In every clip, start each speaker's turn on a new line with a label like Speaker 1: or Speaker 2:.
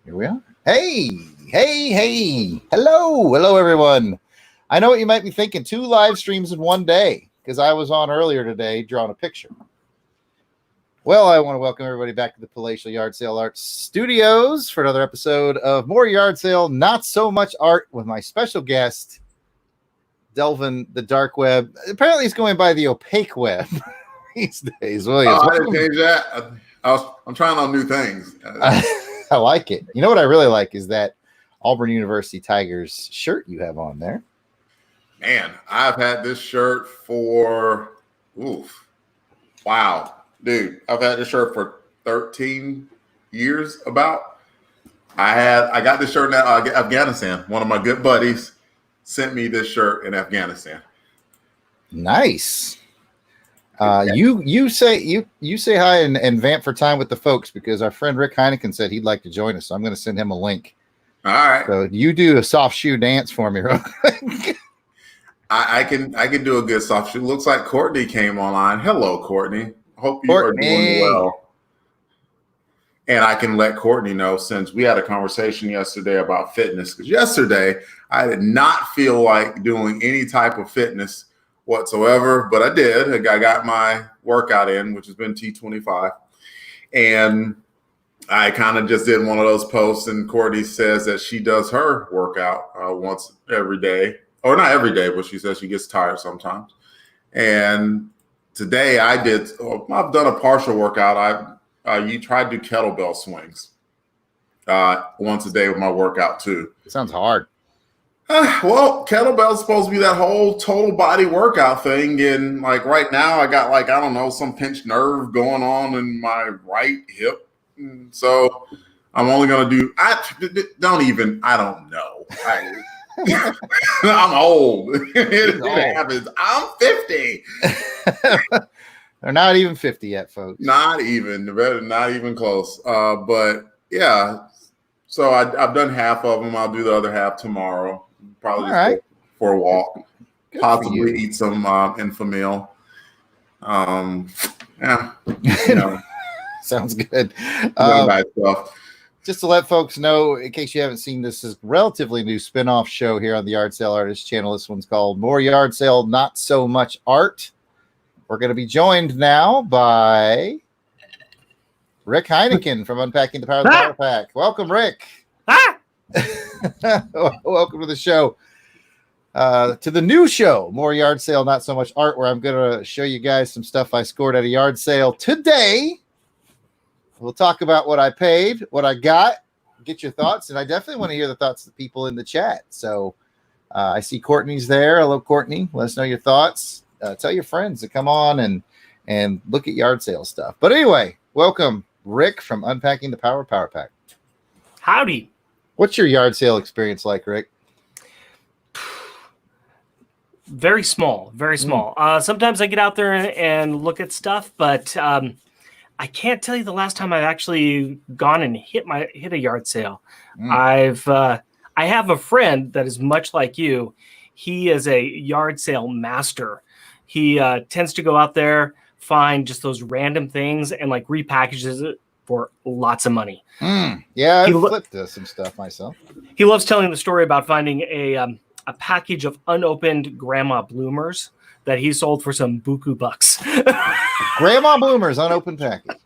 Speaker 1: Here we are. Hey. Hello, everyone. I know what you might be thinking. 2 live streams in one day because I was on earlier today drawing a picture. Well, I want to welcome everybody back to the Palatial Yard Sale Arts Studios for another episode of More Yard Sale, Not So Much Art with my special guest, delving the dark web. Apparently, he's going by the opaque web these days. Williams,
Speaker 2: I didn't change that. I'm trying on new things.
Speaker 1: I like it. You know what I really like is that Auburn University Tigers shirt you have on there.
Speaker 2: Man, I've had this shirt for, wow, dude. I've had this shirt for 13 years about. I got this shirt in Afghanistan. One of my good buddies sent me this shirt in Afghanistan.
Speaker 1: Nice. You say hi and vamp for time with the folks because our friend Rick Heineken said he'd like to join us. So I'm going to send him a link.
Speaker 2: All right.
Speaker 1: So you do a soft shoe dance for me, real quick.
Speaker 2: I can do a good soft shoe. Looks like Courtney came online. Hello, Courtney. Hope you are doing well. And I can let Courtney know since we had a conversation yesterday about fitness. Because yesterday I did not feel like doing any type of fitness whatsoever, but I did. I got my workout in, which has been T25, and I kind of just did one of those posts. And Courtney says that she does her workout once every day, or not every day, but she says she gets tired sometimes. And today I've done a partial workout. You try to do kettlebell swings once a day with my workout too.
Speaker 1: It sounds hard.
Speaker 2: Well, kettlebell's supposed to be that whole total body workout thing. And like right now I got some pinched nerve going on in my right hip. So I'm only going to do, I don't know. I'm old. It happens. I'm 50.
Speaker 1: They're not even 50 yet, folks.
Speaker 2: Not even close. But yeah, so I've done half of them. I'll do the other half tomorrow. Probably just go for a walk. Good possibly eat some Infamil. Yeah,
Speaker 1: sounds good. Just to let folks know, in case you haven't seen this, is a relatively new spinoff show here on the Yard Sale Artist channel. This one's called More Yard Sale, Not So Much Art. We're going to be joined now by Rick Heineken from Unpacking the Power of the Power Pack. Welcome, Rick. Welcome to the show. To the new show, More Yard Sale, Not So Much Art, where I'm going to show you guys some stuff I scored at a yard sale today. We'll talk about what I paid, what I got, get your thoughts, and I definitely want to hear the thoughts of the people in the chat. So I see Courtney's there. Hello, Courtney. Let us know your thoughts. Tell your friends to come on and look at yard sale stuff. But anyway, welcome, Rick from Unpacking the Power Pack.
Speaker 3: Howdy.
Speaker 1: What's your yard sale experience like, Rick?
Speaker 3: Very small. Sometimes I get out there and look at stuff, but I can't tell you the last time I've actually gone and hit a yard sale. I have a friend that is much like you. He is a yard sale master. He tends to go out there, find just those random things and like repackages it for lots of money.
Speaker 1: Yeah, I flipped some stuff myself.
Speaker 3: He loves telling the story about finding a package of unopened Grandma Bloomers that he sold for some buku bucks.
Speaker 1: Grandma Bloomers, unopened package.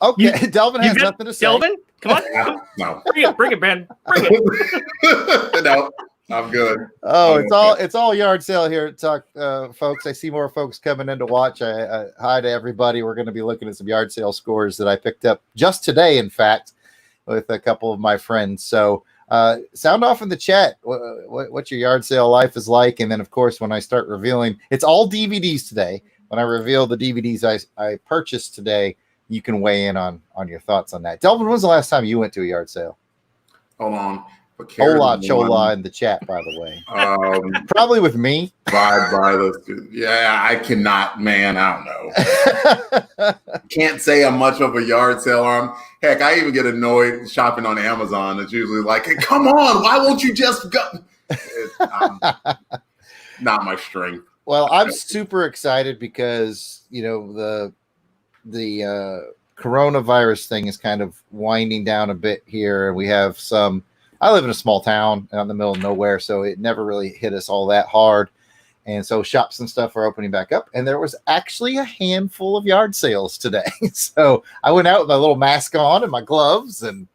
Speaker 1: Okay, Delvin has nothing to say.
Speaker 3: Delvin, come on.
Speaker 2: No.
Speaker 3: Bring it, Ben. Bring it.
Speaker 2: No, I'm good.
Speaker 1: Oh, it's all yard sale here at Talk, folks. I see more folks coming in to watch. Hi to everybody. We're going to be looking at some yard sale scores that I picked up just today, in fact, with a couple of my friends. So sound off in the chat what your yard sale life is like. And then, of course, when I start revealing, it's all DVDs today. When I reveal the DVDs I purchased today, you can weigh in on your thoughts on that. Delvin, when was the last time you went to a yard sale?
Speaker 2: Hold on.
Speaker 1: Hola chola in the chat, by the way. Probably with me.
Speaker 2: Yeah, I cannot, man. I don't know. Can't say I'm much of a yard seller. Heck, I even get annoyed shopping on Amazon. It's usually like, hey, come on, why won't you just go? It's not my strength.
Speaker 1: Well, I'm super excited because the coronavirus thing is kind of winding down a bit here. We have some. I live in a small town out in the middle of nowhere, so it never really hit us all that hard. And so shops and stuff are opening back up. And there was actually a handful of yard sales today. So I went out with my little mask on and my gloves and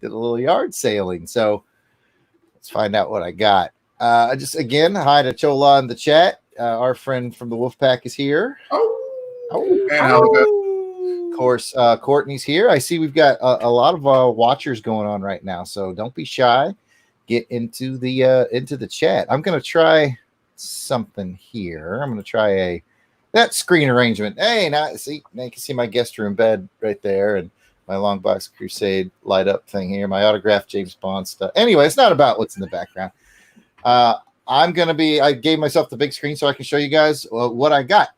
Speaker 1: did a little yard sailing. So let's find out what I got. Just again, hi to Chola in the chat. Our friend from the Wolfpack is here. Of course, Courtney's here. I see we've got a lot of watchers going on right now. So don't be shy. Get into the chat. I'm going to try something here. I'm going to try that screen arrangement. Hey, now you can see my guest room bed right there and my Long Box Crusade light up thing here, my autographed James Bond stuff. Anyway, it's not about what's in the background. I gave myself the big screen so I can show you guys what I got.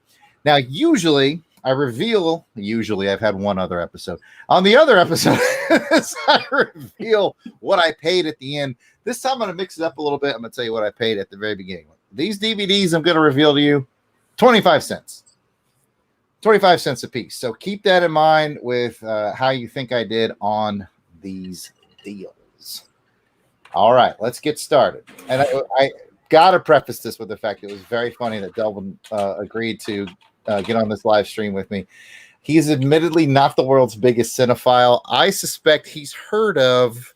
Speaker 1: Now, usually I've had one other episode. On the other episode, I reveal what I paid at the end. This time I'm going to mix it up a little bit. I'm going to tell you what I paid at the very beginning. These DVDs I'm going to reveal to you, 25 cents. 25 cents a piece. So keep that in mind with how you think I did on these deals. All right, let's get started. And I got to preface this with the fact it was very funny that Delvin agreed to get on this live stream with me. He's admittedly not the world's biggest cinephile. I suspect he's heard of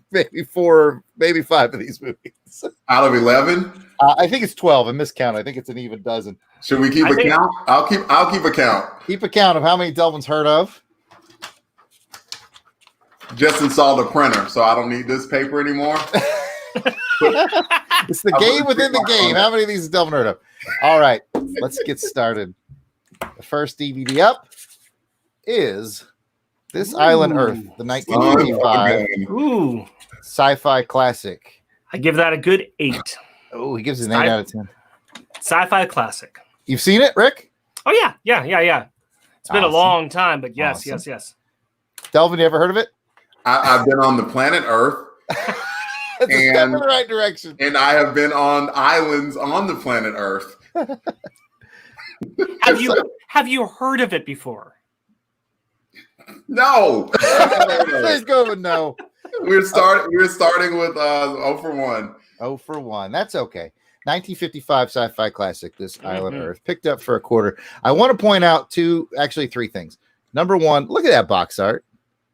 Speaker 1: maybe 4, maybe 5 of these movies.
Speaker 2: Out of 11?
Speaker 1: I think it's 12. I miscount. I think it's an even dozen.
Speaker 2: Should we keep a count? I'll keep a count.
Speaker 1: Keep a count of how many Delvin's heard of.
Speaker 2: Just installed a printer, so I don't need this paper anymore.
Speaker 1: It's the game within the game. How many of these has Delvin heard of? All right, let's get started. The first DVD up is This Island Earth, the 1985 sci-fi classic.
Speaker 3: I give that a good 8.
Speaker 1: Oh, he gives it an 8 out of 10.
Speaker 3: Sci-fi classic.
Speaker 1: You've seen it, Rick?
Speaker 3: Oh, yeah. It's been a long time, but yes.
Speaker 1: Delvin, you ever heard of it?
Speaker 2: I've been on the planet Earth.
Speaker 1: It's a step in the right direction.
Speaker 2: And I have been on islands on the planet Earth.
Speaker 3: Have you heard of it before?
Speaker 2: No.
Speaker 1: Let's go with no.
Speaker 2: We're starting with 0 for 1.
Speaker 1: 0 for 1. That's okay. 1955 sci-fi classic, This Island Earth, picked up for $0.25. I want to point out 3 things. Number 1, look at that box art.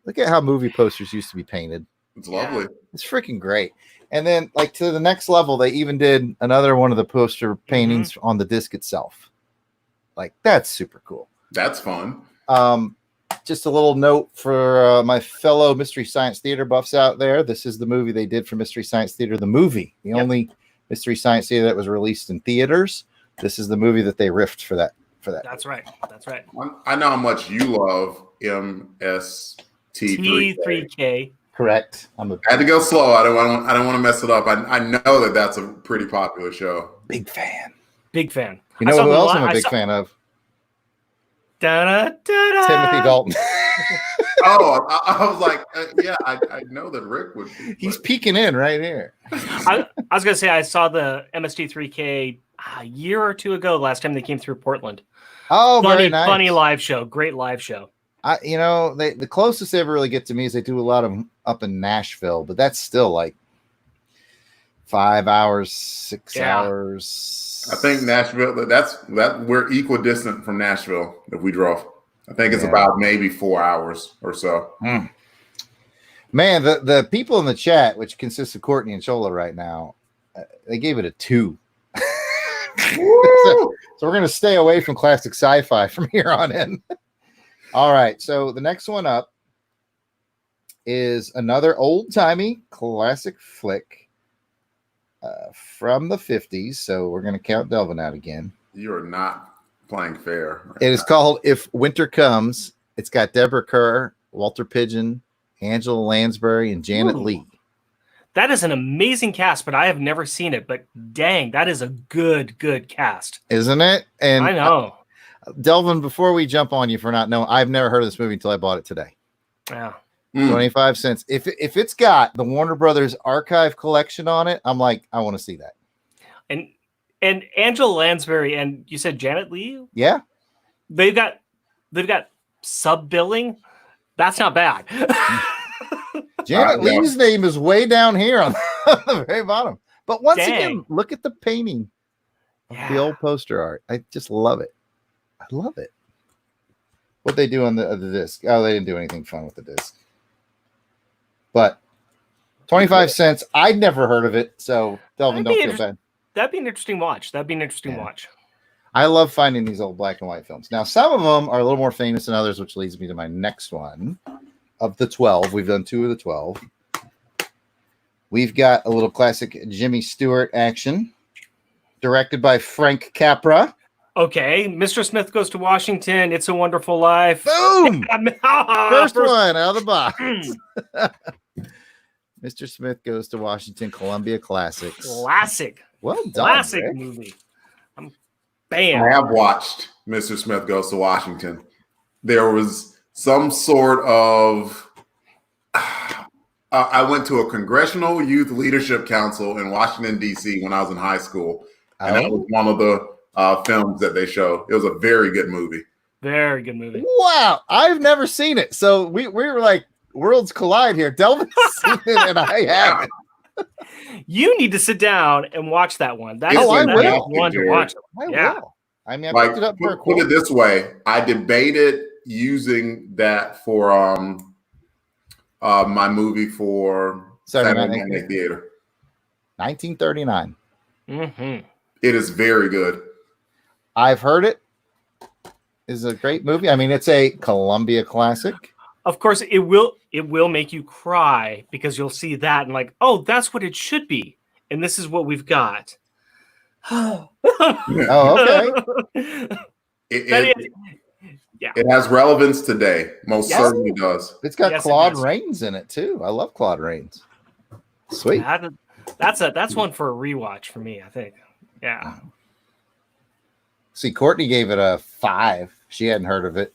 Speaker 1: Look at how movie posters used to be painted.
Speaker 2: It's lovely.
Speaker 1: It's freaking great. And then, like, to the next level, they even did another one of the poster paintings on the disc itself. Like, that's super cool.
Speaker 2: That's fun.
Speaker 1: Just a little note for my fellow Mystery Science Theater buffs out there. This is the movie they did for Mystery Science Theater, the movie. The only Mystery Science Theater that was released in theaters. This is the movie that they riffed for that.
Speaker 3: That's right.
Speaker 2: I know how much you love MST3K.
Speaker 1: Correct.
Speaker 2: I had to go slow. I don't want to mess it up. I know that's a pretty popular show.
Speaker 1: Big fan.
Speaker 3: Big fan.
Speaker 1: You know who else I'm a big fan of? Timothy Dalton.
Speaker 2: I was like, I know that Rick would be.
Speaker 1: He's peeking in right here.
Speaker 3: I was going to say I saw the MST3K a year or 2 ago, last time they came through Portland.
Speaker 1: Oh, very nice.
Speaker 3: Funny live show. Great live show.
Speaker 1: The closest they ever really get to me is they do a lot of them up in Nashville, but that's still like 5 hours, 6 hours.
Speaker 2: I think Nashville, we're equidistant from Nashville if we drove. I think it's about maybe 4 hours or so.
Speaker 1: Man, the people in the chat, which consists of Courtney and Chola right now, they gave it a 2. So we're going to stay away from classic sci-fi from here on in. All right, so the next one up is another old-timey classic flick from the 50s. So we're going to count Delvin out again.
Speaker 2: You are not playing fair.
Speaker 1: It is called If Winter Comes. It's got Deborah Kerr, Walter Pidgeon, Angela Lansbury, and Janet Leigh.
Speaker 3: That is an amazing cast, but I have never seen it. But dang, that is a good cast.
Speaker 1: Isn't it? And
Speaker 3: I know.
Speaker 1: Delvin, before we jump on you for not knowing, I've never heard of this movie until I bought it today.
Speaker 3: Yeah.
Speaker 1: 25 cents. If it's got the Warner Brothers archive collection on it, I'm like, I want to see that.
Speaker 3: And Angela Lansbury and you said Janet Leigh?
Speaker 1: Yeah.
Speaker 3: They've got sub billing, that's not bad.
Speaker 1: Janet Leigh's name is way down here on the very bottom. But once again, look at the painting of the old poster art. I just love it. I love it. What they do on the disc? Oh, they didn't do anything fun with the disc. But 25 cents. I'd never heard of it, so Delvin, don't feel bad.
Speaker 3: That'd be an interesting watch. Watch.
Speaker 1: I love finding these old black and white films. Now, some of them are a little more famous than others, which leads me to my next one. Of the 12, we've done 2 of the 12. We've got a little classic Jimmy Stewart action, directed by Frank Capra.
Speaker 3: Okay, Mr. Smith Goes to Washington. It's a Wonderful Life.
Speaker 1: Boom! First one out of the box. Mr. Smith Goes to Washington, Columbia Classics.
Speaker 3: Classic.
Speaker 1: Well done.
Speaker 3: Classic
Speaker 1: Rick.
Speaker 3: movie. Bam.
Speaker 2: I have watched Mr. Smith Goes to Washington. There was some sort of I went to a Congressional Youth Leadership Council in Washington, D.C. when I was in high school. And that was one of the films that they show. It was a very good movie.
Speaker 3: Very good movie.
Speaker 1: Wow. I've never seen it. So we were like worlds collide here. Delvin's seen it and I haven't.
Speaker 3: You need to sit down and watch that one.
Speaker 1: I will.
Speaker 3: One to watch.
Speaker 1: I will. I mean, I picked it up for a
Speaker 2: put it this way. I debated using that for my movie for Saturday Night Theater.
Speaker 1: 1939.
Speaker 3: Mm-hmm.
Speaker 2: It is very good.
Speaker 1: I've heard it. It's a great movie. I mean, it's a Columbia classic.
Speaker 3: Of course, it will make you cry because you'll see that and like, oh, that's what it should be. And this is what we've got.
Speaker 1: Oh, okay.
Speaker 2: It has relevance today. Most certainly does.
Speaker 1: It's got Claude Rains in it too. I love Claude Rains. Sweet.
Speaker 3: That's one for a rewatch for me, I think. Yeah.
Speaker 1: See, Courtney gave it a 5. She hadn't heard of it.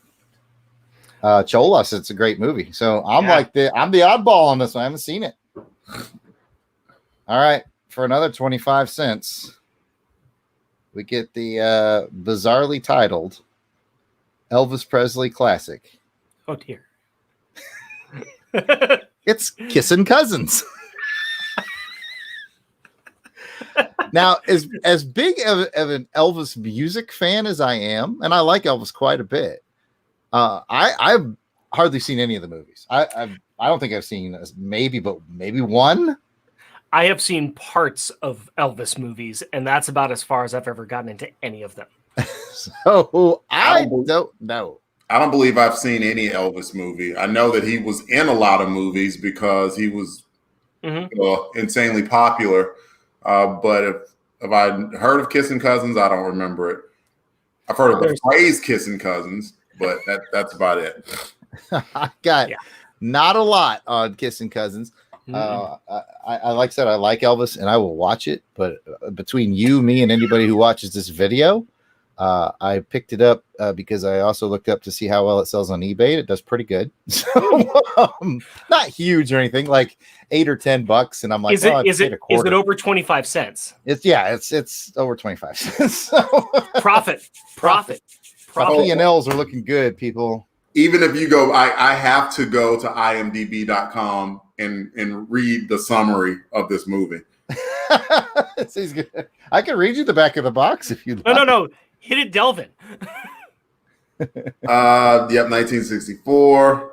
Speaker 1: Cholas, it's a great movie. So I'm I'm the oddball on this one. I haven't seen it. All right. For another 25 cents, we get the bizarrely titled Elvis Presley Classic.
Speaker 3: Oh, dear.
Speaker 1: It's Kissin' Cousins. Now, as big of an Elvis music fan as I am, and I like Elvis quite a bit, I've hardly seen any of the movies. I don't think I've seen maybe one.
Speaker 3: I have seen parts of Elvis movies, and that's about as far as I've ever gotten into any of them.
Speaker 1: So I don't know.
Speaker 2: I don't believe I've seen any Elvis movie. I know that he was in a lot of movies because he was insanely popular. But if I heard of Kissing Cousins, I don't remember it. I've heard of the phrase Kissing Cousins, but that's about it.
Speaker 1: I got not a lot on Kissing Cousins. I like I said, I like Elvis and I will watch it. But between you, me, and anybody who watches this video, I picked it up because I also looked up to see how well it sells on eBay. It does pretty good. So not huge or anything, like $8 or $10. And I'm like,
Speaker 3: is it over 25 cents?
Speaker 1: It's over 25 cents. So
Speaker 3: Profit.
Speaker 1: P&Ls are looking good, people.
Speaker 2: Even if you go, I have to go to imdb.com and read the summary of this movie.
Speaker 1: I can read you the back of the box if you like.
Speaker 3: No. Hit it, Delvin.
Speaker 2: 1964.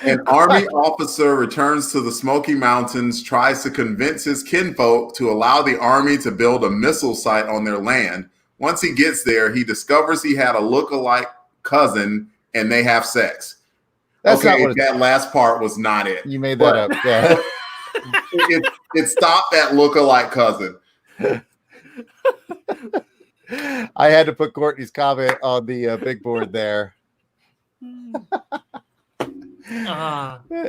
Speaker 2: An army officer returns to the Smoky Mountains, tries to convince his kinfolk to allow the army to build a missile site on their land. Once he gets there, he discovers he had a look-alike cousin, and they have sex. That last part was not it.
Speaker 1: You made that up. Yeah.
Speaker 2: it stopped at look-alike cousin.
Speaker 1: I had to put Courtney's comment on the big board there.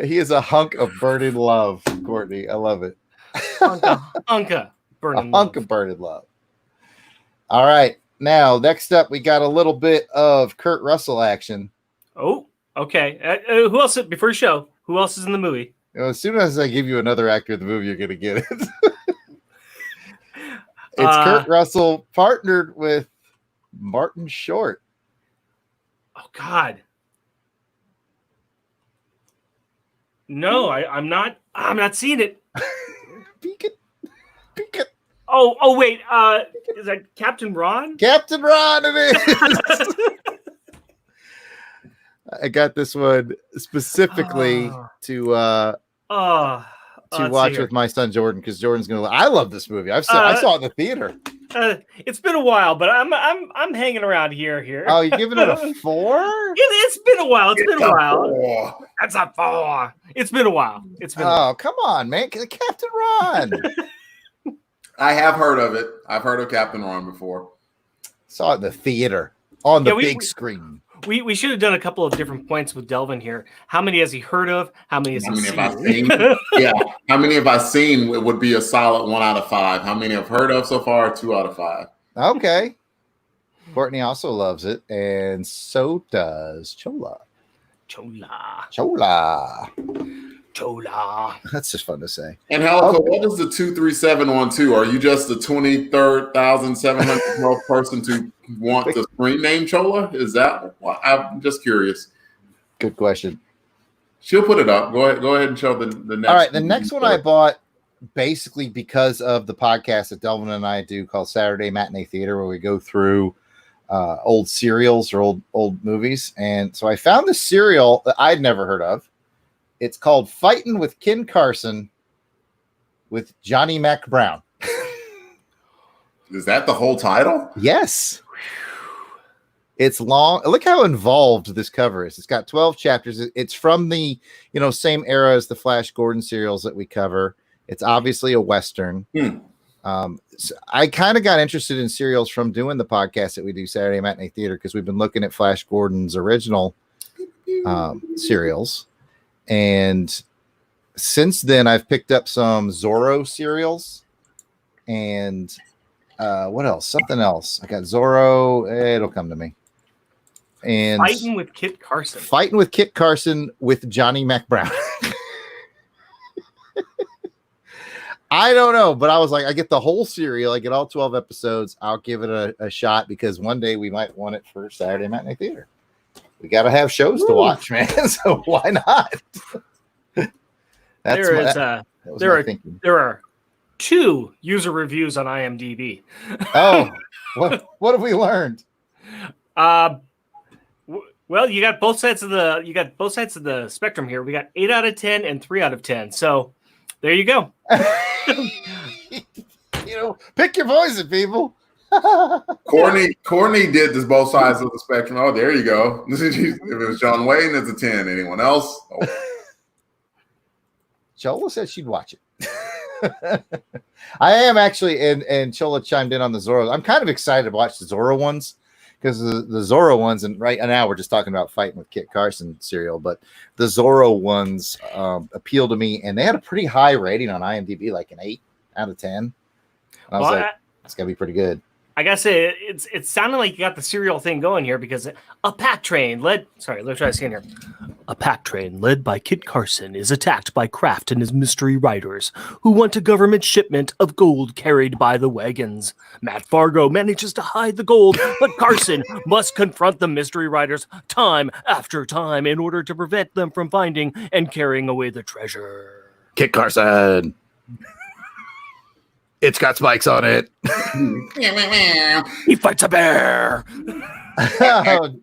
Speaker 1: He is a hunk of burning love, Courtney. I love it.
Speaker 3: Hunk of burning
Speaker 1: love. All right. Now, next up, we got a little bit of Kurt Russell action.
Speaker 3: Oh, okay. Who else, before the show, who else is in the movie?
Speaker 1: As soon as I give you another actor in the movie, you're going to get it. It's Kurt Russell partnered with Martin Short.
Speaker 3: Oh God. No, I'm not. I'm not seeing it.
Speaker 1: Peek it. Peek it.
Speaker 3: Oh wait. Is that Captain Ron?
Speaker 1: Captain Ron, it is. I got this one specifically to watch with my son Jordan, because Jordan's gonna. I love this movie. I saw it in the theater.
Speaker 3: It's been a while, but I'm hanging around here.
Speaker 1: Oh, you're giving it a 4?
Speaker 3: It's been a while. It's been a while. That's a 4. It's been a while.
Speaker 1: Come on, man. Captain Ron.
Speaker 2: I have heard of it. I've heard of Captain Ron before.
Speaker 1: Saw it in the theater on the big screen.
Speaker 3: We should have done a couple of different points with Delvin here. How many has he heard of? How many has he seen?
Speaker 2: Have I seen? Yeah. How many have I seen? It would be a solid 1 out of 5. How many I've heard of so far? 2 out of 5.
Speaker 1: Okay. Courtney also loves it, and so does Chola. That's just fun to say.
Speaker 2: And Helico, what is the 23712? Are you just the 23,712th person to want the screen name Chola? Is that? Well, I'm just curious.
Speaker 1: Good question.
Speaker 2: She'll put it up. Go ahead and show the next.
Speaker 1: All right, the next one I bought basically because of the podcast that Delvin and I do called Saturday Matinee Theater, where we go through old serials or old movies. And so I found this serial that I'd never heard of. It's called Fightin' with Ken Carson with Johnny Mac Brown.
Speaker 2: Is that the whole title?
Speaker 1: Yes. It's long. Look how involved this cover is. It's got 12 chapters. It's from the same era as the Flash Gordon serials that we cover. It's obviously a Western. So I kind of got interested in serials from doing the podcast that we do Saturday Matinee Theater, because we've been looking at Flash Gordon's original serials. And since then, I've picked up some Zorro serials. And what else? Something else. I got Zorro. It'll come to me. And
Speaker 3: Fighting with Kit Carson.
Speaker 1: Fighting with Kit Carson with Johnny Mac Brown. I don't know, but I was like, I get the whole serial. I get all 12 episodes. I'll give it a shot, because one day we might want it for Saturday Matinee Theater. We got to have shows to watch, man. So why not?
Speaker 3: There are 2 user reviews on IMDb.
Speaker 1: Oh, what have we learned?
Speaker 3: Well, you got both sides of the spectrum here. We got 8 out of 10 and 3 out of 10. So there you go.
Speaker 1: Pick your poison, people.
Speaker 2: Courtney did this both sides of the spectrum. Oh, there you go. If it was John Wayne, it's a 10. Anyone else? Oh.
Speaker 1: Chola said she'd watch it. I am actually, and Chola chimed in on the Zorro. I'm kind of excited to watch the Zorro ones, because the Zorro ones, and right now we're just talking about Fighting with Kit Carson serial, but the Zorro ones appeal to me, and they had a pretty high rating on IMDb, like an 8 out of 10. I was it's got to be pretty good.
Speaker 3: I gotta say, it's sounding like you got the serial thing going here, because a pack train let's try this again here. A pack train led by Kit Carson is attacked by Kraft and his mystery riders, who want a government shipment of gold carried by the wagons. Matt Fargo manages to hide the gold, but Carson must confront the mystery riders time after time in order to prevent them from finding and carrying away the treasure.
Speaker 1: Kit Carson. It's got spikes on it.
Speaker 3: He fights a bear.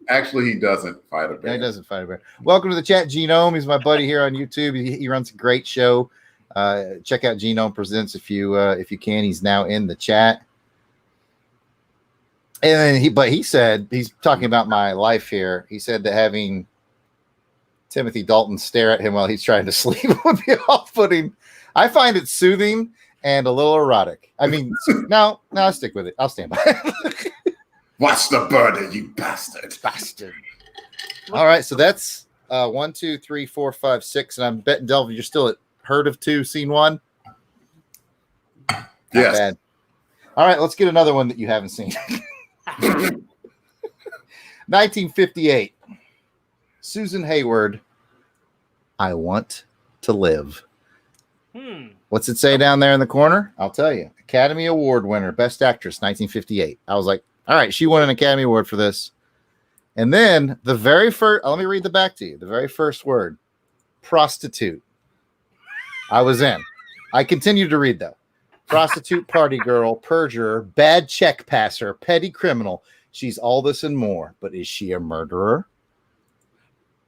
Speaker 2: Actually, he doesn't fight a bear.
Speaker 1: Yeah, he doesn't fight a bear. Welcome to the chat, Genome. He's my buddy here on YouTube. He runs a great show. Check out Genome Presents if you can. He's now in the chat. And then he said, he's talking about my life here. He said that having Timothy Dalton stare at him while he's trying to sleep would be off-putting. I find it soothing and a little erotic. I mean, no, I'll stick with it. I'll stand by it.
Speaker 2: Watch the burden, you bastard.
Speaker 1: All right, so that's 1, 2, 3, 4, 5, 6, and I'm betting Delvin, you're still at heard of 2, seen 1.
Speaker 2: Yes.
Speaker 1: Bad. All right, let's get another one that you haven't seen. 1958. Susan Hayward. I Want to Live. What's it say down there in the corner? I'll tell you. Academy Award winner, Best Actress, 1958. I was like, all right, she won an Academy Award for this. And then the very first, let me read the back to you. The very first word, prostitute. I was in. I continued to read though. Prostitute, party girl, perjurer, bad check passer, petty criminal. She's all this and more, but is she a murderer?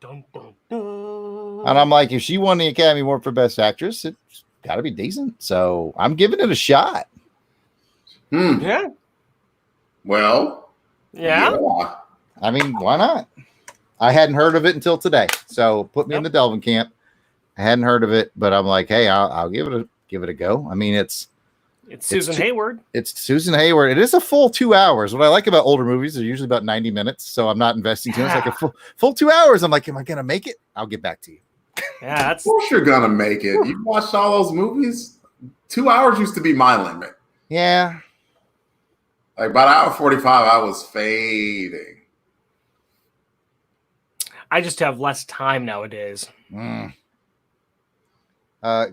Speaker 3: Dun, dun, dun.
Speaker 1: And I'm like, if she won the Academy Award for Best Actress, it's got to be decent. So I'm giving it a shot.
Speaker 3: Yeah.
Speaker 2: Well,
Speaker 3: Yeah.
Speaker 1: I mean, why not? I hadn't heard of it until today, so put me in the Delvin camp. I hadn't heard of it, but I'm like, hey, I'll give it a go. I mean, it's
Speaker 3: Susan Hayward.
Speaker 1: It's Susan Hayward. It is a full 2 hours. What I like about older movies, they're usually about 90 minutes, so I'm not investing too much. Like a full 2 hours. I'm like, am I gonna make it? I'll get back to you.
Speaker 3: Yeah, that's.
Speaker 2: Of course you're gonna make it. You watched all those movies. 2 hours used to be my limit.
Speaker 1: Yeah.
Speaker 2: Like by hour 45, I was fading.
Speaker 3: I just have less time nowadays.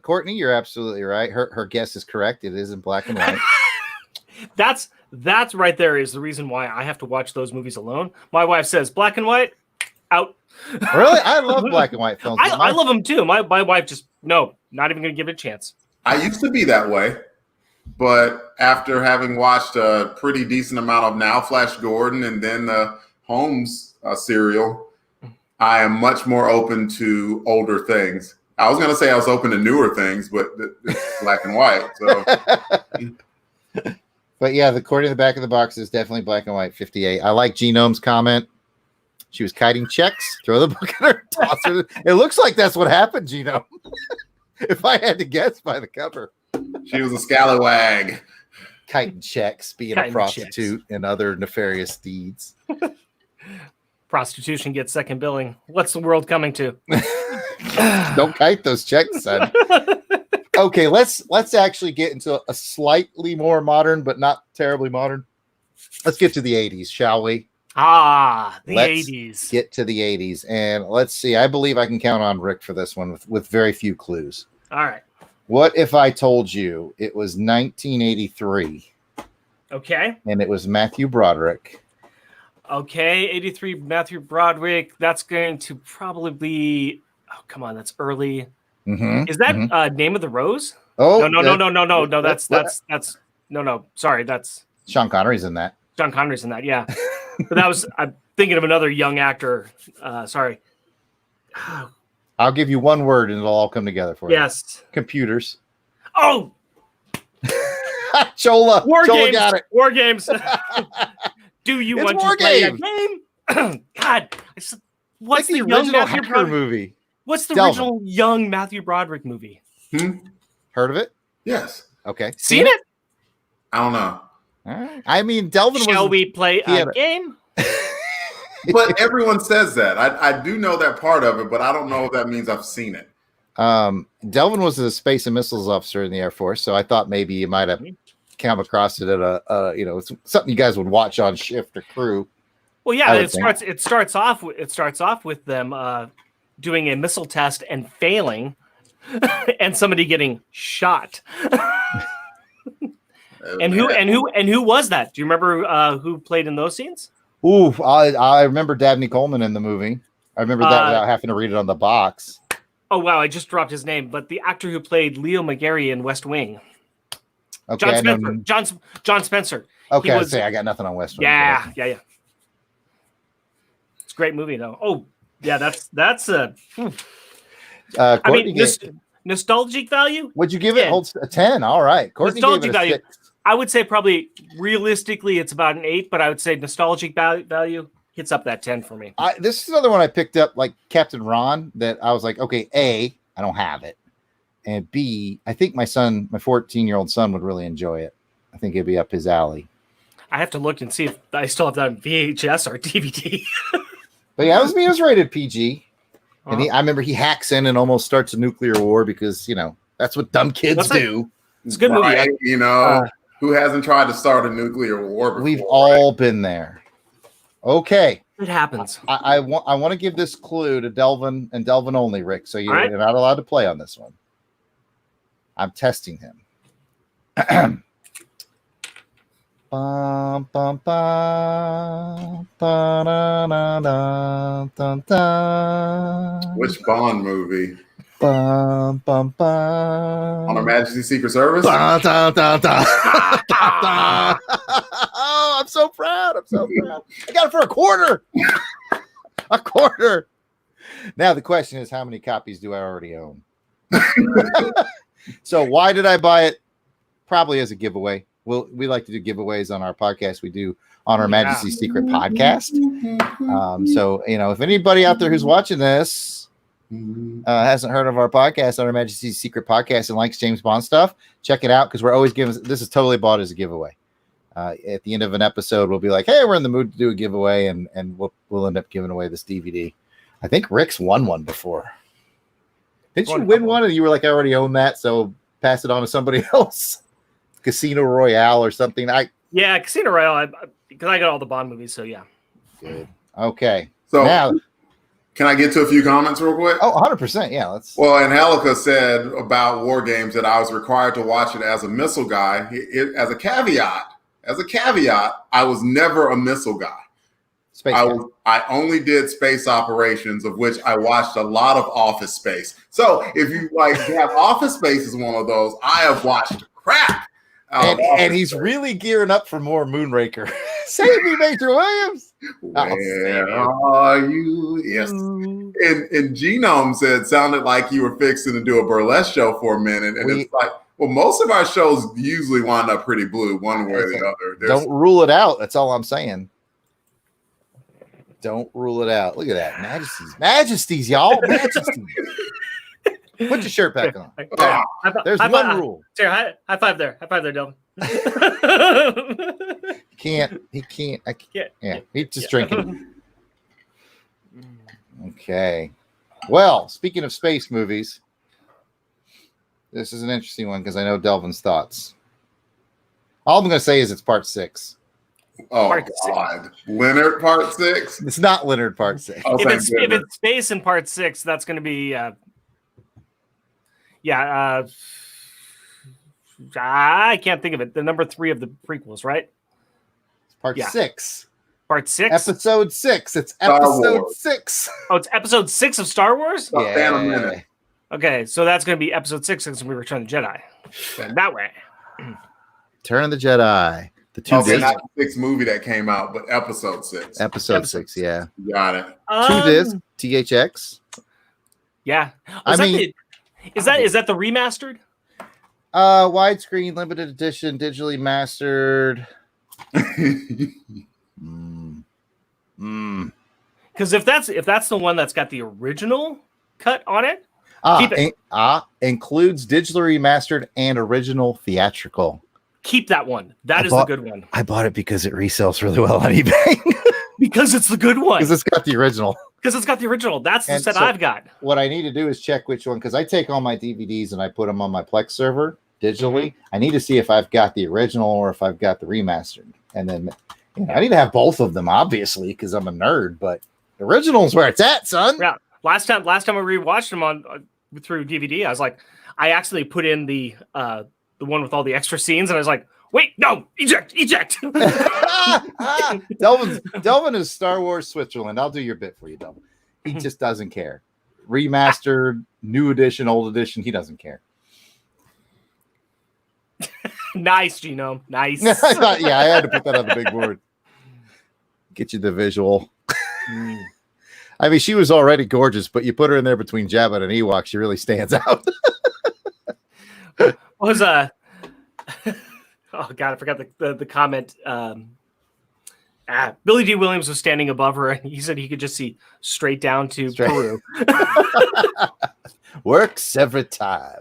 Speaker 1: Courtney, you're absolutely right. Her guess is correct. It is in black and white.
Speaker 3: That's right there is the reason why I have to watch those movies alone. My wife says black and white, out.
Speaker 1: Really? I love black and white films.
Speaker 3: I love them too. My wife just not even going to give it a chance.
Speaker 2: I used to be that way, but after having watched a pretty decent amount of Now Flash Gordon and then the Holmes serial, I am much more open to older things. I was going to say I was open to newer things, but it's black and white. So,
Speaker 1: but yeah, the Courtney in the back of the box is definitely black and white. 58. I like Genome's comment. She was kiting checks. Throw the book at her. Toss her. It looks like that's what happened, Genome. If I had to guess by the cover,
Speaker 2: she was a scallywag.
Speaker 1: Kiting checks, being a prostitute, and other nefarious deeds.
Speaker 3: Prostitution gets second billing. What's the world coming to?
Speaker 1: Don't kite those checks, son. Okay, let's actually get into a slightly more modern, but not terribly modern. Let's get to the 80s, shall we?
Speaker 3: The 80s.
Speaker 1: Get to the 80s, and let's see. I believe I can count on Rick for this one with very few clues.
Speaker 3: All right.
Speaker 1: What if I told you it was 1983?
Speaker 3: Okay.
Speaker 1: And it was Matthew Broderick.
Speaker 3: Okay, 83 Matthew Broderick. That's going to probably be. Oh, come on, that's early.
Speaker 1: Mm-hmm.
Speaker 3: Is that Name of the Rose?
Speaker 1: Oh,
Speaker 3: no. That's no. Sorry, that's
Speaker 1: Sean Connery's in that.
Speaker 3: Sean Connery's in that. Yeah, but that was. I'm thinking of another young actor. Sorry.
Speaker 1: I'll give you one word, and it'll all come together for you.
Speaker 3: Yes.
Speaker 1: Computers.
Speaker 3: Oh.
Speaker 1: Chola.
Speaker 3: War
Speaker 1: Chola
Speaker 3: games.
Speaker 1: got it.
Speaker 3: War games. Do you want to play a game? God, what's
Speaker 1: like
Speaker 3: the
Speaker 1: original hacker movie?
Speaker 3: What's the original young Matthew Broderick movie?
Speaker 1: Heard of it?
Speaker 2: Yes.
Speaker 1: Okay.
Speaker 3: Seen it?
Speaker 2: I don't know.
Speaker 1: All right. I mean, Delvin.
Speaker 3: Shall we play a game?
Speaker 2: But everyone says that. I do know that part of it, but I don't know if that means I've seen it.
Speaker 1: Delvin was a space and missiles officer in the Air Force, so I thought maybe you might have come across it at something you guys would watch on shift or crew.
Speaker 3: Well, yeah, it starts off with them doing a missile test and failing, and somebody getting shot. And who was that? Do you remember who played in those scenes?
Speaker 1: Ooh, I remember Dabney Coleman in the movie. I remember that without having to read it on the box.
Speaker 3: Oh wow, I just dropped his name, but the actor who played Leo McGarry in West Wing.
Speaker 1: Okay,
Speaker 3: John Spencer.
Speaker 1: Okay, I got nothing on West Wing.
Speaker 3: Yeah. It's a great movie though. Oh yeah, that's a. I mean, nostalgic value.
Speaker 1: Would you give it? Holds a 10. All right, Courtney
Speaker 3: nostalgic
Speaker 1: gave it a
Speaker 3: value.
Speaker 1: 6.
Speaker 3: I would say probably realistically it's about an 8, but I would say nostalgic value hits up that 10 for me.
Speaker 1: This is another one I picked up, like Captain Ron, that I was like, okay, A, I don't have it. And B, I think my 14-year-old son would really enjoy it. I think it'd be up his alley.
Speaker 3: I have to look and see if I still have that on VHS or DVD.
Speaker 1: But yeah, it was rated PG. And I remember he hacks in and almost starts a nuclear war because, that's what dumb kids do.
Speaker 3: It's a good movie.
Speaker 2: Right? Who hasn't tried to start a nuclear war before?
Speaker 1: We've all been there. Okay.
Speaker 3: It happens.
Speaker 1: I want to give this clue to Delvin and Delvin only, Rick. So you're not allowed to play on this one. I'm testing him. Bum, bum, bum, ba-da-da-da-dun-dun.
Speaker 2: Which Bond movie?
Speaker 1: Bum, bum, bum.
Speaker 2: On Her Majesty's Secret Service?
Speaker 1: Dun, dun, dun, dun. Oh, I'm so proud. I'm so proud. I got it for a quarter. A quarter. Now the question is, how many copies do I already own? So why did I buy it? Probably as a giveaway. We like to do giveaways on our podcast. We do on Our Majesty's Secret podcast. So, if anybody out there who's watching this hasn't heard of our podcast on Our Majesty's Secret podcast and likes James Bond stuff, check it out because we're always giving. This is totally bought as a giveaway. At the end of an episode, we'll be like, "Hey, we're in the mood to do a giveaway," and we'll end up giving away this DVD. I think Rick's won one before. Did you win one? And you were like, "I already own that, so pass it on to somebody else." Casino Royale or something.
Speaker 3: Casino Royale. Because I got all the Bond movies, so yeah.
Speaker 1: Good. Okay.
Speaker 2: So
Speaker 1: now,
Speaker 2: can I get to a few comments real quick?
Speaker 1: Oh, 100%. Yeah.
Speaker 2: Well, Angelica said about War Games that I was required to watch it as a missile guy. As a caveat, I was never a missile guy. I only did space operations, of which I watched a lot of Office Space. So if you have Office Space as one of those, I have watched crap.
Speaker 1: And he's really gearing up for more Moonraker. Save me, Major Williams.
Speaker 2: Where are you? Yes. And Genome said, sounded like you were fixing to do a burlesque show for a minute. And it's like, well, most of our shows usually wind up pretty blue one way or the other.
Speaker 1: Don't rule it out. That's all I'm saying. Don't rule it out. Look at that. Majesties, y'all. Majesties. Put your shirt back on. There's one rule.
Speaker 3: High five there. High five there, Delvin.
Speaker 1: He can't. I can't. Yeah, he's just drinking. Okay. Well, speaking of space movies, this is an interesting one because I know Delvin's thoughts. All I'm going to say is it's part 6.
Speaker 2: Oh, part God. 6. Leonard part 6?
Speaker 1: It's not Leonard part 6.
Speaker 3: Oh, if it's space in part 6, that's going to be... I can't think of it. The number 3 of the prequels, right?
Speaker 1: It's part 6.
Speaker 3: Part 6?
Speaker 1: Episode 6. It's episode 6.
Speaker 3: Oh, it's episode 6 of Star Wars?
Speaker 1: Yeah.
Speaker 3: Okay, so that's going to be episode 6 since we Return of the Jedi. That way.
Speaker 1: Return of the Jedi. The 2
Speaker 2: not the 6th movie that came out, but episode 6.
Speaker 1: Episode 6, yeah.
Speaker 2: Got it.
Speaker 1: 2 disc, THX.
Speaker 3: Yeah. Is that the remastered?
Speaker 1: Widescreen, limited edition, digitally mastered.
Speaker 3: Because if that's the one that's got the original cut on it, keep it.
Speaker 1: Includes digitally remastered and original theatrical.
Speaker 3: Keep that one. That is the good one.
Speaker 1: I bought it because it resells really well on eBay.
Speaker 3: Because it's the good one.
Speaker 1: Because it's got the original.
Speaker 3: That's the set I've got.
Speaker 1: What I need to do is check which one, because I take all my DVDs and I put them on my Plex server digitally. Mm-hmm. I need to see if I've got the original or if I've got the remastered. And then I need to have both of them, obviously, because I'm a nerd. But the original is where it's at, son.
Speaker 3: Yeah. Last time I rewatched them through DVD, I was like, I actually put in the one with all the extra scenes, and I was like, wait, no, eject.
Speaker 1: Delvin is Star Wars Switzerland. I'll do your bit for you, Delvin. He just doesn't care. Remastered, new edition, old edition, he doesn't care.
Speaker 3: Nice, Genome. Nice.
Speaker 1: Yeah, I had to put that on the big board. Get you the visual. I mean, she was already gorgeous, but you put her in there between Jabba and Ewok, she really stands out.
Speaker 3: Oh God, I forgot the comment. Billy D. Williams was standing above her, and he said he could just see straight down to Peru.
Speaker 1: Works every time.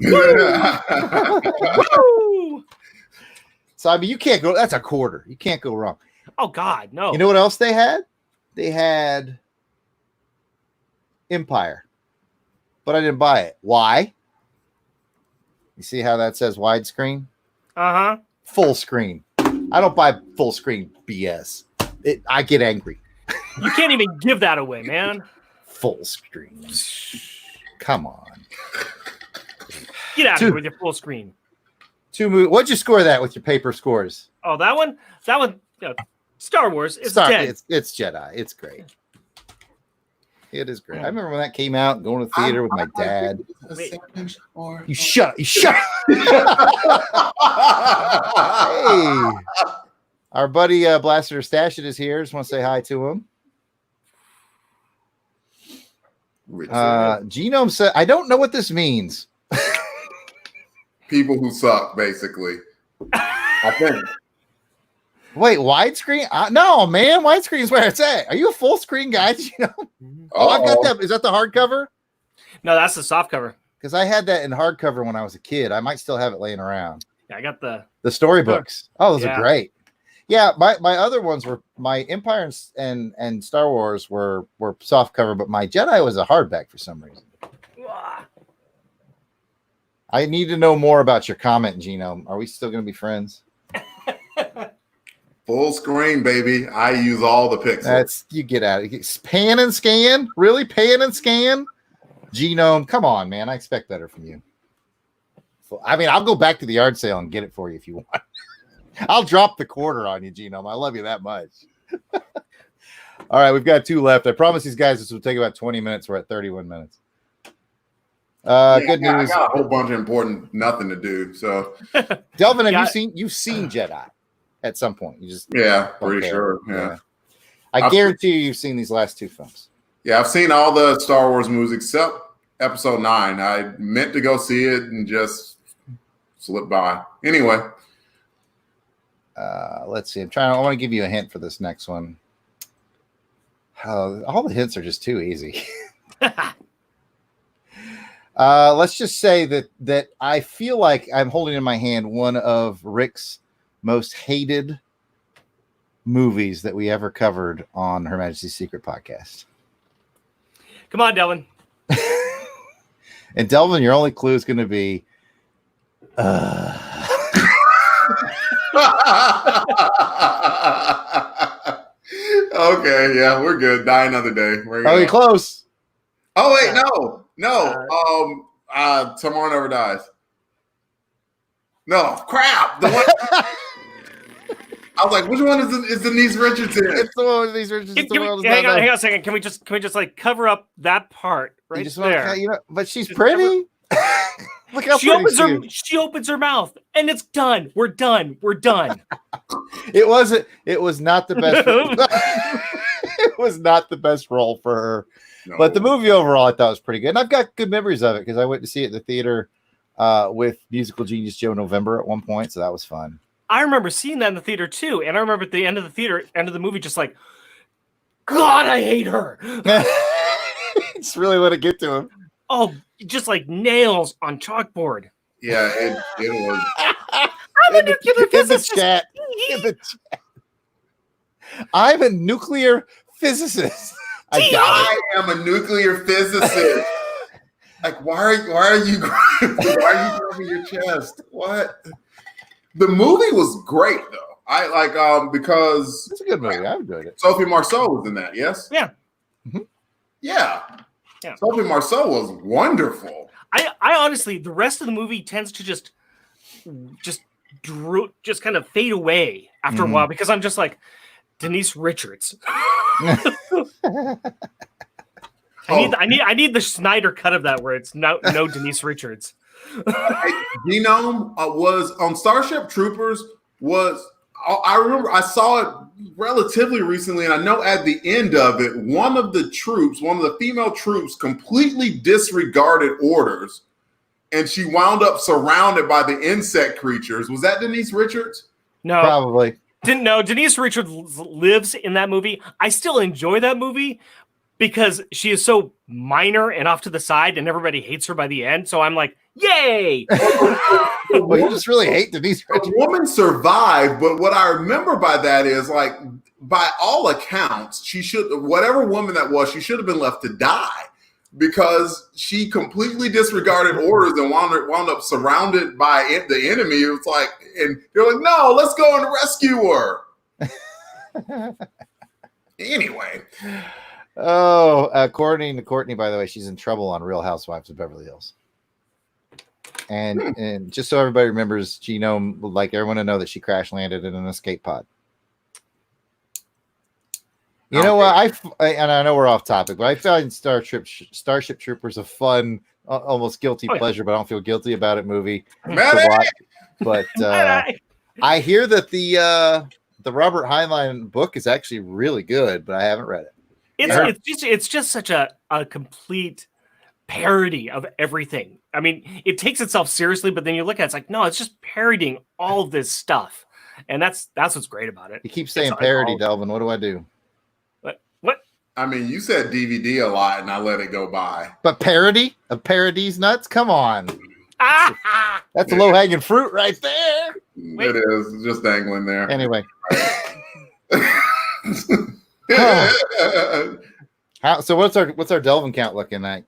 Speaker 1: So I mean, you can't go. That's a quarter. You can't go wrong.
Speaker 3: Oh God, no.
Speaker 1: You know what else they had? They had Empire, but I didn't buy it. Why? You see how that says widescreen?
Speaker 3: Uh-huh.
Speaker 1: Full screen. I don't buy full screen BS. I get angry.
Speaker 3: You can't even give that away, man.
Speaker 1: Full screen. Come on.
Speaker 3: Get out of here with your full screen.
Speaker 1: What'd you score that with your paper scores?
Speaker 3: Oh, that one. Star Wars. It's 10.
Speaker 1: It's Jedi. It's great. It is great. I remember when that came out, going to the theater with my dad. You shut up. Hey, our buddy Blaster Stashit is here. Just want to say hi to him. Genome said, I don't know what this means.
Speaker 2: People who suck, basically. I think.
Speaker 1: Wait, widescreen? No, man. Widescreen is where it's at. Are you a full screen guy? Oh, I've got that. Is that the hardcover?
Speaker 3: No, that's the soft cover.
Speaker 1: Because I had that in hardcover when I was a kid. I might still have it laying around.
Speaker 3: Yeah, I got the
Speaker 1: storybooks. Oh, those are great. Yeah, my other ones were my Empire and Star Wars were soft cover, but my Jedi was a hardback for some reason. I need to know more about your comment, Genome. Are we still going to be friends?
Speaker 2: Full screen, baby. I use all the pixels.
Speaker 1: You get out of it. Pan and scan? Really? Pan and scan? Genome, come on, man. I expect better from you. I mean, I'll go back to the yard sale and get it for you if you want. I'll drop the quarter on you, Genome. I love you that much. All right, we've got 2 left. I promise these guys this will take about 20 minutes. We're at 31 minutes. Good news.
Speaker 2: I got a whole bunch of important nothing to do. So,
Speaker 1: Delvin, you've seen Jedi at some point? You just
Speaker 2: pretty sure. Yeah,
Speaker 1: I guarantee you've seen these last 2 films.
Speaker 2: Yeah, I've seen all the Star Wars movies except Episode 9. I meant to go see it and just slipped by. Anyway,
Speaker 1: let's see. I want to give you a hint for this next one. All the hints are just too easy. Let's just say that I feel like I'm holding in my hand one of Rick's most hated movies that we ever covered on Her Majesty's Secret Podcast.
Speaker 3: Come on, Delvin.
Speaker 1: And Delvin, your only clue is going to be
Speaker 2: okay, yeah, we're good. Die another day.
Speaker 1: You're close.
Speaker 2: Oh wait, no. Tomorrow Never Dies. No, crap. The one. I was like, which one is Denise Richardson?
Speaker 1: It's the one with Denise Richardson.
Speaker 3: Hang on a second. Can we just like cover up that part right there?
Speaker 1: But she's pretty. Look how
Speaker 3: she opens her mouth and it's done. We're done.
Speaker 1: It was not the best. It was not the best role for her. No. But the movie overall I thought was pretty good. And I've got good memories of it because I went to see it in the theater with musical genius Joe November at one point, so that was fun.
Speaker 3: I remember seeing that in the theater too, and I remember at the end of the movie, just like, God, I hate her.
Speaker 1: Just really let it get to him.
Speaker 3: Oh, just like nails on chalkboard.
Speaker 2: Yeah, it was.
Speaker 3: I'm a nuclear physicist.
Speaker 1: In the chat. I'm a nuclear physicist.
Speaker 2: I am a nuclear physicist. Like, why are you grabbing your chest? What? The movie was great though. I like because
Speaker 1: it's a good movie. I enjoyed it.
Speaker 2: Sophie Marceau was in that. Yes.
Speaker 3: Yeah.
Speaker 1: Mm-hmm.
Speaker 2: Yeah. Sophie Marceau was wonderful.
Speaker 3: I honestly, the rest of the movie tends to just kind of fade away after a while because I'm just like Denise Richards. I need the Snyder cut of that where it's no Denise Richards.
Speaker 2: Genome was on Starship Troopers. I remember I saw it relatively recently, and I know at the end of it, one of the female troops, completely disregarded orders, and she wound up surrounded by the insect creatures. Was that Denise Richards?
Speaker 3: No,
Speaker 1: probably.
Speaker 3: Didn't know. Denise Richards lives in that movie. I still enjoy that movie because she is so minor and off to the side, and everybody hates her by the end. So I'm like, yay!
Speaker 1: Well, you just really hate Denise Richards.
Speaker 2: The woman survived, but what I remember by that is, like, by all accounts, whatever woman that was, she should have been left to die because she completely disregarded orders and wound up surrounded by the enemy. It was like, and they're like, no, let's go and rescue her. Anyway.
Speaker 1: Oh, according to Courtney, by the way, she's in trouble on Real Housewives of Beverly Hills. And just so everybody remembers, Genome would like everyone to know that she crash landed in an escape pod. You know what? And I know we're off topic, but I found Starship Troopers a fun, almost guilty pleasure, but I don't feel guilty about it movie to watch. But I hear that the Robert Heinlein book is actually really good, but I haven't read it.
Speaker 3: It's just such a complete parody of everything. I mean, it takes itself seriously, but then you look at it, it's like, no, it's just parodying all of this stuff, and that's what's great about it.
Speaker 1: You keep saying parody, Delvin. What do I do?
Speaker 3: What?
Speaker 2: I mean, you said DVD a lot, and I let it go by.
Speaker 1: But parody of Parody's nuts? Come on. That's a low-hanging fruit right there.
Speaker 2: It is. It's just dangling there.
Speaker 1: Anyway. So what's our Delvin count looking like?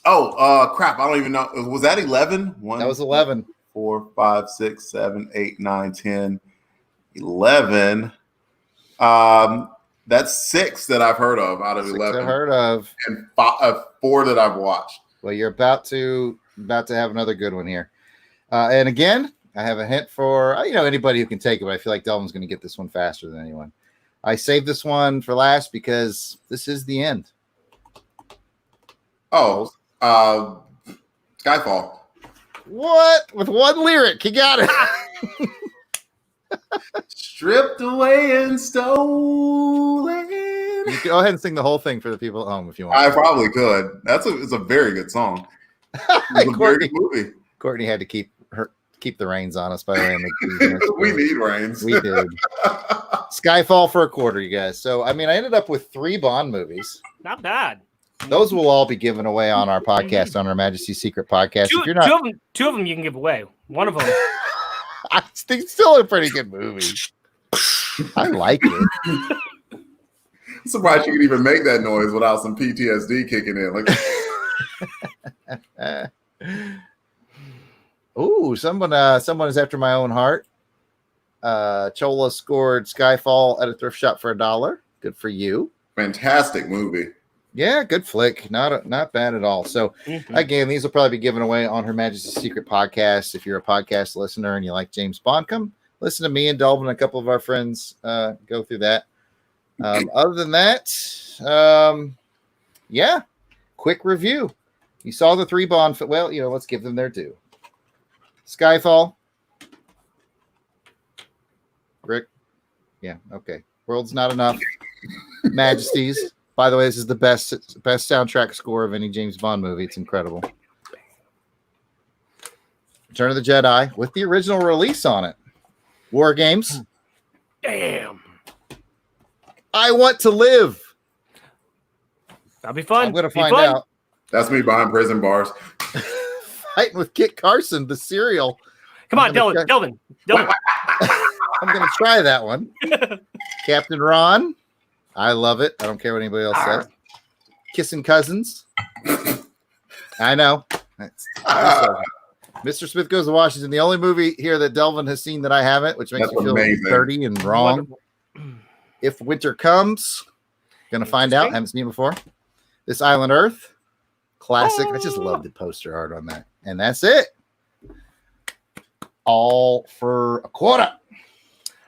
Speaker 2: Oh, crap. I don't even know. Was that 11?
Speaker 1: That was 11.
Speaker 2: 4, 5, 6, 7, 8, 9, 10, 11. That's 6 that I've heard of out of 11.
Speaker 1: I've heard of.
Speaker 2: And 4 that I've watched.
Speaker 1: Well, you're about to have another good one here. And again, I have a hint for anybody who can take it, but I feel like Delvin's going to get this one faster than anyone. I saved this one for last because this is the end.
Speaker 2: Oh, Skyfall.
Speaker 1: What? With one lyric, you got it.
Speaker 2: Stripped away and stolen.
Speaker 1: You can go ahead and sing the whole thing for the people at home if you want.
Speaker 2: I probably could. It's a very good song. It's a very good movie.
Speaker 1: Courtney had to keep the reins on us, by the way.
Speaker 2: We need reins.
Speaker 1: We did. Skyfall for a quarter, you guys. So, I mean, I ended up with 3 Bond movies.
Speaker 3: Not bad.
Speaker 1: Those will all be given away on our podcast, on our Majesty's Secret podcast.
Speaker 3: Two of them you can give away. One of them.
Speaker 1: I think it's still a pretty good movie. I like it.
Speaker 2: I'm surprised you could even make that noise without some PTSD kicking in.
Speaker 1: Ooh, someone is after my own heart. Chola scored Skyfall at a thrift shop for $1. Good for you.
Speaker 2: Fantastic movie.
Speaker 1: Yeah, good flick. Not bad at all. So again, these will probably be given away on Her Majesty's Secret podcast. If you're a podcast listener and you like James Bond, come listen to me and Delvin and a couple of our friends go through that. Other than that, yeah, quick review. You saw the 3 Bond. Well, let's give them their due. Skyfall. Rick. Yeah. Okay. World's Not Enough. Majesties. By the way, this is the best soundtrack score of any James Bond movie. It's incredible. Return of the Jedi with the original release on it. War Games.
Speaker 3: Damn.
Speaker 1: I Want to Live.
Speaker 3: That'll be fun.
Speaker 1: I'm going to find out.
Speaker 2: That's me behind prison bars.
Speaker 1: Fighting with Kit Carson, the serial.
Speaker 3: Come on, Delvin.
Speaker 1: I'm going to try that one. Captain Ron. I love it. I don't care what anybody else says. Kissing Cousins. I know. Mr. Smith Goes to Washington. The only movie here that Delvin has seen that I haven't, which makes me feel dirty and wrong. If Winter Comes. Going to find out. I haven't seen it before. This Island Earth. Classic. I just love the poster art on that. And that's it. All for a quarter.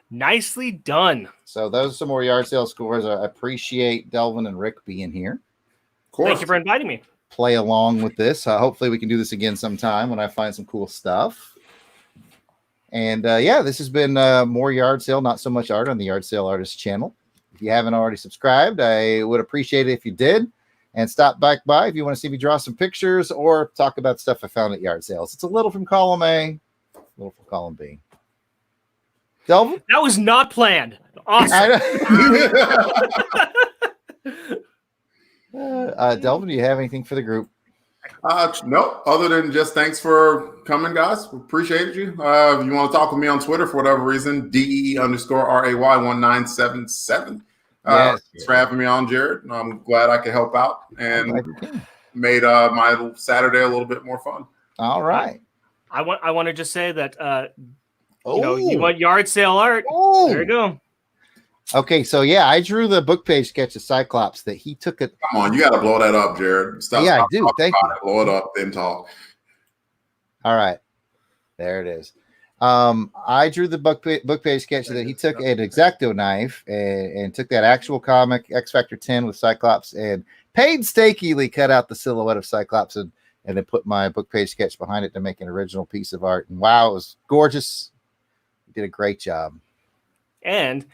Speaker 3: Nicely done.
Speaker 1: So those are some more yard sale scores. I appreciate Delvin and Rick being here.
Speaker 2: Of course.
Speaker 3: Thank you for inviting me.
Speaker 1: Play along with this. Hopefully we can do this again sometime when I find some cool stuff. And yeah, this has been more yard sale, not so much art on the Yard Sale Artist channel. If you haven't already subscribed, I would appreciate it if you did. And stop back by if you want to see me draw some pictures or talk about stuff I found at yard sales. It's a little from column A, a little from column B. Delvin?
Speaker 3: That was not planned. Awesome.
Speaker 1: Delvin, do you have anything for the group?
Speaker 2: No, other than just thanks for coming, guys. Appreciate you. If you want to talk with me on Twitter for whatever reason, DE_RAY1977. Thanks for having me on, Jarrod. I'm glad I could help out and made my Saturday a little bit more fun.
Speaker 1: All right.
Speaker 3: I want to just say that you want yard sale art. There you go.
Speaker 1: Okay, so yeah, I drew the book page sketch of Cyclops that he took it.
Speaker 2: Come on, you got to blow that up, Jarrod.
Speaker 1: I do. Thank you.
Speaker 2: Blow it up, then talk.
Speaker 1: All right. There it is. I drew the book page sketch that he took an X-Acto knife and took that actual comic X Factor 10 with Cyclops and painstakingly cut out the silhouette of Cyclops and then put my book page sketch behind it to make an original piece of art. And wow, it was gorgeous. You did a great job.
Speaker 3: And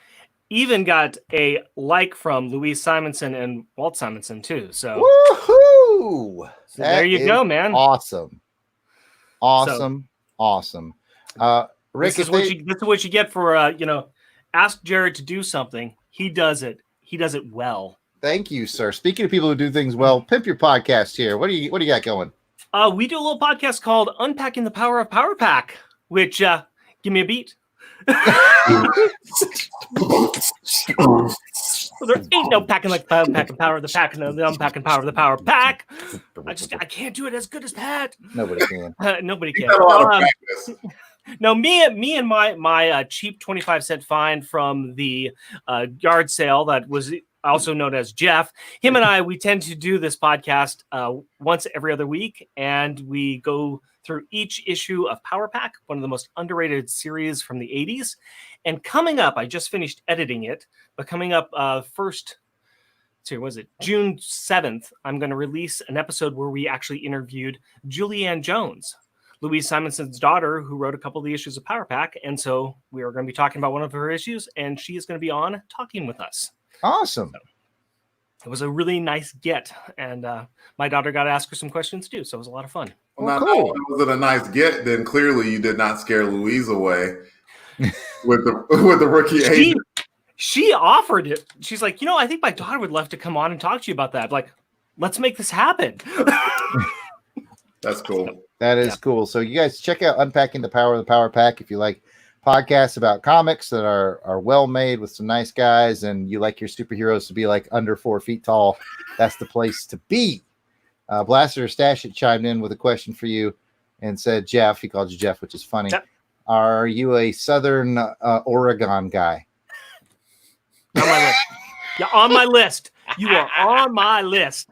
Speaker 3: even got a like from Louise Simonson and Walt Simonson too. So,
Speaker 1: woohoo!
Speaker 3: So there you go, man.
Speaker 1: Awesome. Awesome. Rick,
Speaker 3: this is what you get for ask Jarrod to do something. He does it. He does it well.
Speaker 1: Thank you, sir. Speaking of people who do things well, pimp your podcast here. What do you got going?
Speaker 3: We do a little podcast called Unpacking the Power of Power Pack, which give me a beat. Well, there ain't no packing like unpacking power of the pack and the unpacking power of the power pack. I can't do it as good as Pat.
Speaker 1: Nobody can.
Speaker 3: Nobody can. No, me and my cheap 25-cent find from the yard sale that was also known as Jeff. Him and I, we tend to do this podcast once every other week, and we go through each issue of Power Pack, one of the most underrated series from the 80s. And coming up, I just finished editing it, but coming up June 7th, I'm going to release an episode where we actually interviewed Julianne Jones, Louise Simonson's daughter, who wrote a couple of the issues of Power Pack. And so we are going to be talking about one of her issues, and she is going to be on talking with us.
Speaker 1: Awesome.
Speaker 3: So it was a really nice get, and my daughter got to ask her some questions too, so it was a lot of fun.
Speaker 2: Well, cool. Was it a nice get? Then clearly you did not scare Louise away with the rookie agent.
Speaker 3: She offered it. She's like, I think my daughter would love to come on and talk to you about that. Like, let's make this happen.
Speaker 2: That's cool.
Speaker 1: That is cool. So you guys check out Unpacking the Power of the Power Pack if you like podcasts about comics that are well made with some nice guys, and you like your superheroes to be like under 4 feet tall. That's the place to be. Blaster Stash chimed in with a question for you and said, Jeff, he called you Jeff, which is funny. Yep. Are you a Southern Oregon guy?
Speaker 3: On my list. Yeah, on my list. You are on my list.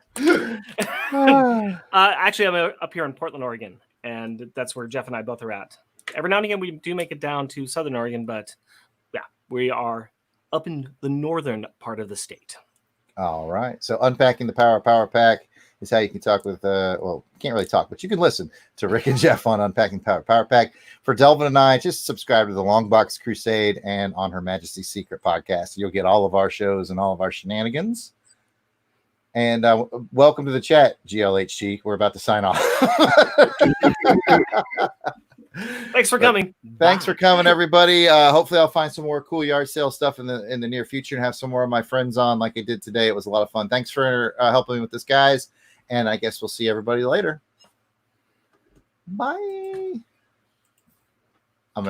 Speaker 3: Actually, I'm up here in Portland, Oregon, and that's where Jeff and I both are at. Every now and again, we do make it down to Southern Oregon, but yeah, we are up in the northern part of the state.
Speaker 1: All right. So Unpacking the Power Pack is how you can talk with, you can't really talk, but you can listen to Rick and Jeff on Unpacking Power Pack. For Delvin and I, just subscribe to the Long Box Crusade and On Her Majesty's Secret podcast. You'll get all of our shows and all of our shenanigans. And welcome to the chat, GLHG. We're about to sign off.
Speaker 3: Thanks for coming.
Speaker 1: Thanks for coming, everybody. Hopefully I'll find some more cool yard sale stuff in the near future and have some more of my friends on like I did today. It was a lot of fun. Thanks for helping me with this, guys. And I guess we'll see everybody later. Bye.